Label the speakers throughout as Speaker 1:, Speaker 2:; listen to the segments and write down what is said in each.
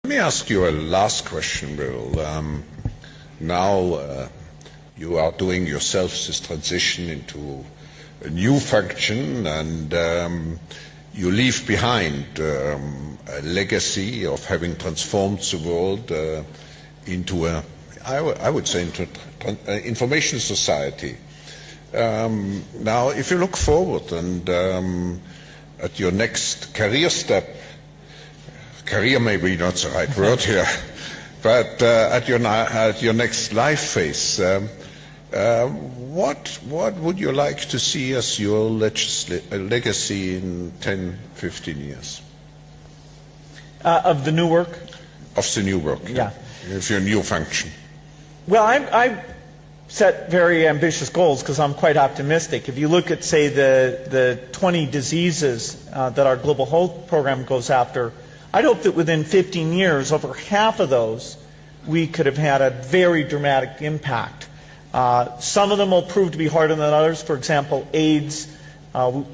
Speaker 1: Let me ask you a last question, Bill. Now you are doing yourself this transition into a new function, and you leave behind a legacy of having transformed the world into I would say, into information society. Now, if you look forward and at your next career step, career may be not the right word here, but at your next life phase, what would you like to see as your legacy in 10, 15 years?
Speaker 2: Of the new work?
Speaker 1: Of the new work,
Speaker 2: yeah.
Speaker 1: Of your new function.
Speaker 2: Well, I set very ambitious goals because I'm quite optimistic. If you look at, say, the 20 diseases that our global health program goes after, I'd hope that within 15 years, over half of those, we could have had a very dramatic impact. Some of them will prove to be harder than others. For example, AIDS,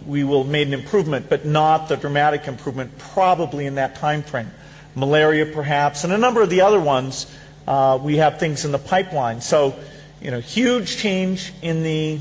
Speaker 2: we will have made an improvement, but not the dramatic improvement probably in that time frame. Malaria, perhaps, and a number of the other ones, we have things in the pipeline. So, you know, huge change in the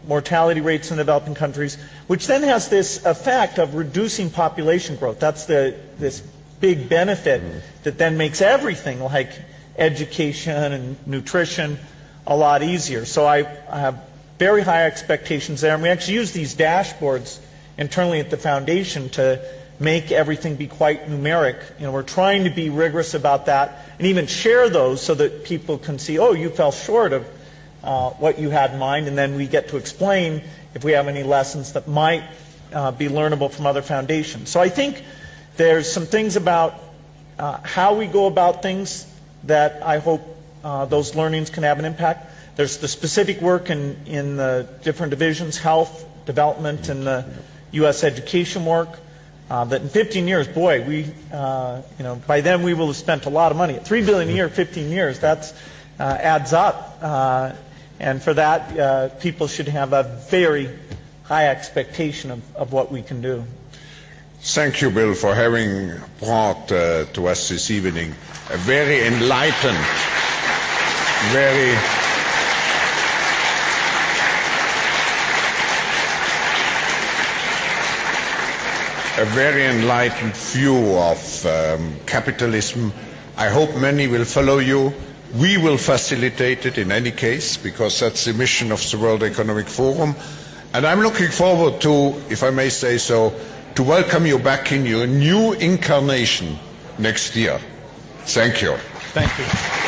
Speaker 2: mortality rates in developing countries, which then has this effect of reducing population growth. That's this big benefit that then makes everything like education and nutrition a lot easier. So I have very high expectations there, and we actually use these dashboards internally at the foundation to make everything be quite numeric. You know, we're trying to be rigorous about that and even share those so that people can see, oh, you fell short of what you had in mind, and then we get to explain if we have any lessons that might be learnable from other foundations. So I think there's some things about how we go about things that I hope those learnings can have an impact. There's the specific work in the different divisions, health, development, and the U.S. education work. That in 15 years, boy, we, you know, by then we will have spent a lot of money. At $3 billion a year, 15 years, that adds up. And for that, people should have a very high expectation of what we can do.
Speaker 1: Thank you, Bill, for having brought to us this evening a very enlightened, a very enlightened view of capitalism. I hope many will follow you. We will facilitate it in any case, because that's the mission of the World Economic Forum. And I'm looking forward to, if I may say so, to welcome you back in your new incarnation next year. Thank you.
Speaker 2: Thank you.